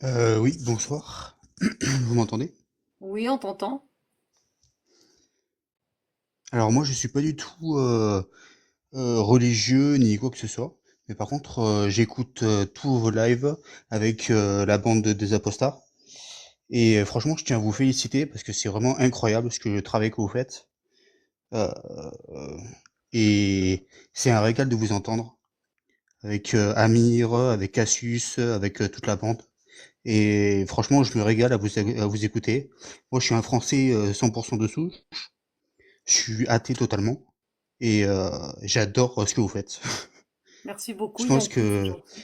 Oui, bonsoir. Vous m'entendez? Oui, on t'entend. Alors moi, je suis pas du tout religieux ni quoi que ce soit, mais par contre, j'écoute tous vos lives avec la bande des Apostats. Et franchement, je tiens à vous féliciter parce que c'est vraiment incroyable ce que le travail que vous faites. Euh, euh, et c'est un régal de vous entendre avec Amir, avec Cassius, avec toute la bande. Et franchement, je me régale à vous écouter. Moi, je suis un Français 100% dessous. Je suis athée totalement et j'adore ce que vous faites. Merci Je beaucoup, pense gentil, c'est que gentil.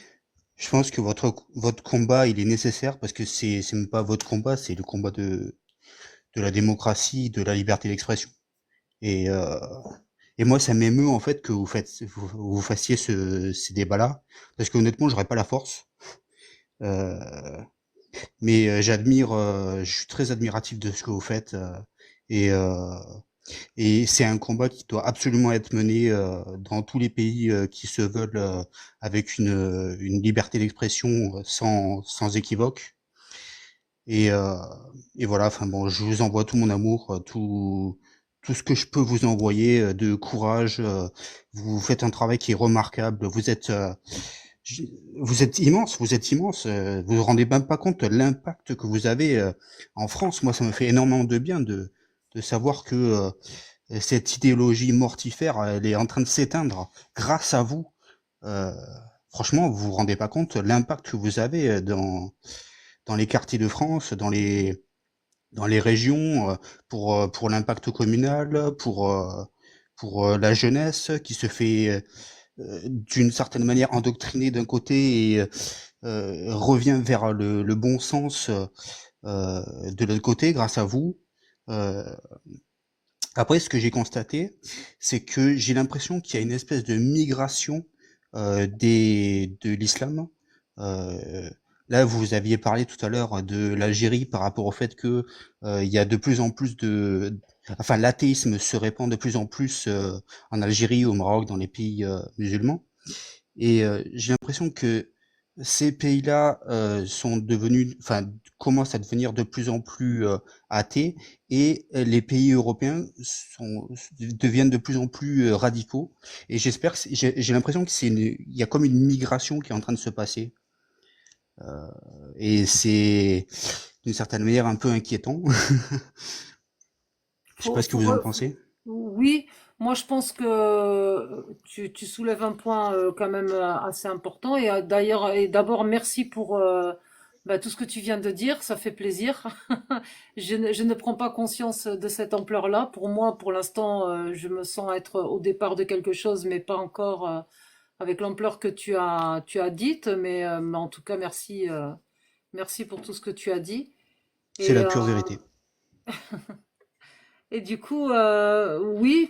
je pense que votre combat, il est nécessaire parce que c'est même pas votre combat, c'est le combat de la démocratie, de la liberté d'expression. Et et moi, ça m'émeut en fait que vous fassiez ces débats-là parce que honnêtement, j'aurais pas la force. Euh, mais j'admire, je suis très admiratif de ce que vous faites et Et c'est un combat qui doit absolument être mené dans tous les pays qui se veulent avec une liberté d'expression sans équivoque. Et, euh, et voilà, enfin bon, je vous envoie tout mon amour, tout ce que je peux vous envoyer de courage. Vous faites un travail qui est remarquable. J- Vous êtes immense, vous êtes immense. Vous vous rendez même pas compte de l'impact que vous avez en France. Moi, ça me fait énormément de bien de savoir que cette idéologie mortifère, elle est en train de s'éteindre grâce à vous. Euh, Franchement, vous vous rendez pas compte de l'impact que vous avez dans les quartiers de France, dans les régions, pour l'impact communal, pour la jeunesse qui se fait d'une certaine manière endoctriner d'un côté et revient vers le bon sens de l'autre côté grâce à vous. Euh, Après, ce que j'ai constaté, c'est que j'ai l'impression qu'il y a une espèce de migration de l'islam. Euh, Là, vous aviez parlé tout à l'heure de l'Algérie par rapport au fait que il y a de plus en plus enfin, l'athéisme se répand de plus en plus en Algérie, au Maroc, dans les pays musulmans. Et j'ai l'impression que ces pays-là sont devenus, enfin, commencent à devenir de plus en plus athées, et les pays européens deviennent de plus en plus radicaux. Et j'espère que j'ai l'impression que il y a comme une migration qui est en train de se passer. Et c'est d'une certaine manière un peu inquiétant. Je sais pas Faut, ce que faut vous en re- pensez. Oui, moi je pense que tu soulèves un point quand même assez important. Et d'ailleurs, et d'abord, merci pour tout ce que tu viens de dire, ça fait plaisir. Je ne prends pas conscience de cette ampleur-là. Pour moi, pour l'instant, je me sens être au départ de quelque chose, mais pas encore avec l'ampleur que tu as dite. Mais en tout cas, merci, merci pour tout ce que tu as dit. C'est Et, la euh, pure vérité. et du coup, oui,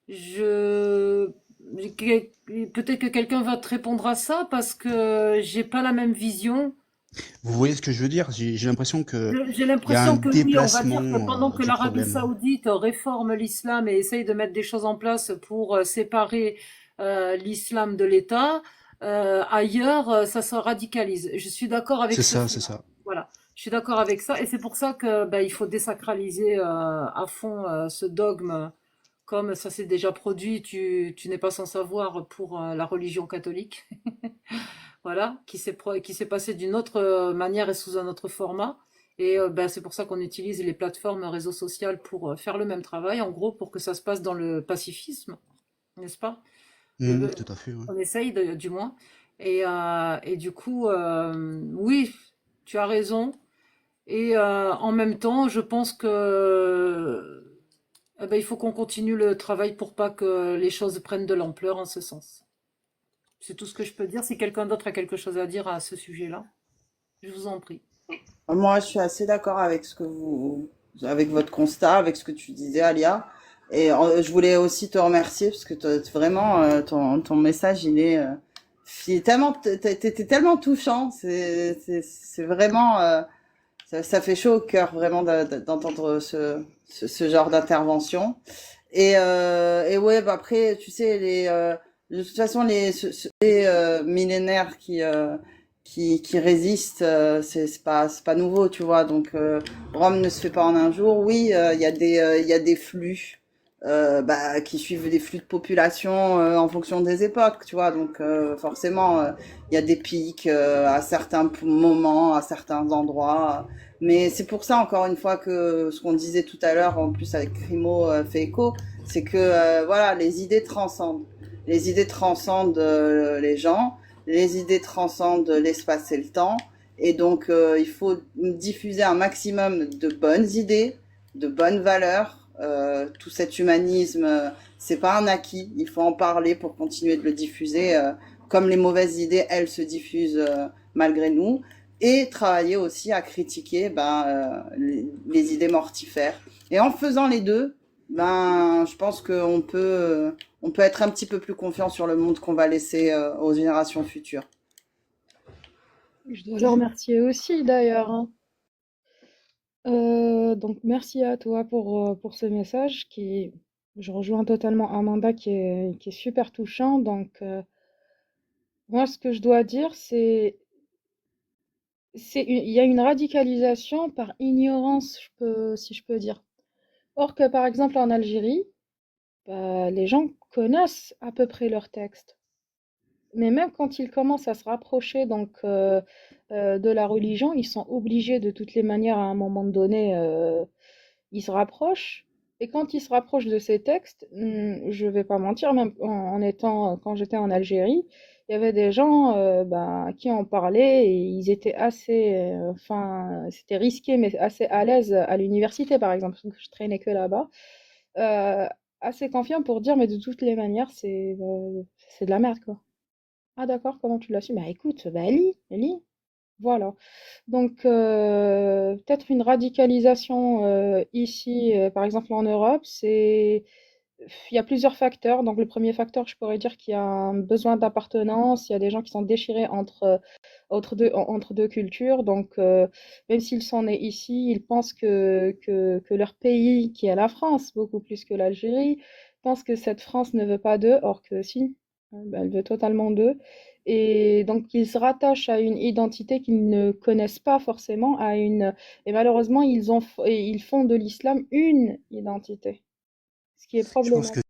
je peut-être que quelqu'un va te répondre à ça parce que j'ai pas la même vision. Vous voyez ce que je veux dire? J'ai l'impression que J'ai il y a un l'impression que oui, on va dire que déplacement pendant que du l'Arabie problème. Saoudite réforme l'islam et essaye de mettre des choses en place pour séparer l'islam de l'État, ailleurs, ça se radicalise. Je suis d'accord avec C'est ce ça, fait. c'est ça. Voilà, je suis d'accord avec ça et c'est pour ça que il faut désacraliser à fond ce dogme. Comme ça s'est déjà produit, tu n'es pas sans savoir pour la religion catholique, voilà, qui s'est passé d'une autre manière et sous un autre format. Et c'est pour ça qu'on utilise les plateformes réseaux sociaux pour faire le même travail, en gros, pour que ça se passe dans le pacifisme, n'est-ce pas? Tout à fait, ouais. On essaye, du moins. Et du coup, oui, tu as raison. Et en même temps, je pense que il faut qu'on continue le travail pour pas que les choses prennent de l'ampleur en ce sens. C'est tout ce que je peux dire. Si quelqu'un d'autre a quelque chose à dire à ce sujet-là, je vous en prie. Moi, je suis assez d'accord avec avec votre constat, avec ce que tu disais, Alia. Et je voulais aussi te remercier parce que vraiment, ton message, il est tellement, t'es tellement touchant. C'est vraiment, ça fait chaud au cœur vraiment d'entendre ce genre d'intervention. Et ouais, bah après, tu sais, de toute façon, les millénaires qui résiste. C'est pas nouveau, tu vois. Donc Rome ne se fait pas en un jour. Oui, il y a des flux qui suivent des flux de population en fonction des époques, tu vois. Donc forcément, il y a des pics à certains moments, à certains endroits. Mais c'est pour ça, encore une fois, que ce qu'on disait tout à l'heure, en plus avec Crimo fait écho, c'est que voilà, les idées transcendent. Les idées transcendent les gens, les idées transcendent l'espace et le temps. Et donc, il faut diffuser un maximum de bonnes idées, de bonnes valeurs. Tout cet humanisme, c'est pas un acquis. Il faut en parler pour continuer de le diffuser. Comme les mauvaises idées, elles se diffusent malgré nous. Et travailler aussi à critiquer les idées mortifères. Et en faisant les deux, je pense on peut être un petit peu plus confiant sur le monde qu'on va laisser aux générations futures. Je dois le remercier aussi d'ailleurs, hein. Donc merci à toi pour ce message qui, je rejoins totalement Amanda qui est super touchant. Donc moi ce que je dois dire il y a une radicalisation par ignorance, si je peux dire. Or que par exemple en Algérie, bah, les gens connaissent à peu près leur texte. Mais même quand ils commencent à se rapprocher de la religion, ils sont obligés de toutes les manières à un moment donné, ils se rapprochent. Et quand ils se rapprochent de ces textes, je vais pas mentir, même quand j'étais en Algérie, il y avait des gens qui en parlaient et ils étaient assez, enfin, c'était risqué, mais assez à l'aise à l'université, par exemple, parce que je traînais que là-bas, euh, assez confiant pour dire, mais de toutes les manières, c'est de la merde, quoi. Ah d'accord, comment tu l'as su? Bah écoute, bah lis, lis. Voilà. Donc peut-être une radicalisation ici, par exemple en Europe, il y a plusieurs facteurs. Donc le premier facteur, je pourrais dire qu'il y a un besoin d'appartenance. Il y a des gens qui sont déchirés entre deux cultures. Donc même s'ils sont nés ici, ils pensent que leur pays, qui est la France, beaucoup plus que l'Algérie, pense que cette France ne veut pas d'eux, or que si, elle veut totalement d'eux. Et donc, ils se rattachent à une identité qu'ils ne connaissent pas forcément, et malheureusement, ils font de l'islam une identité, ce qui est Je pense que problématique.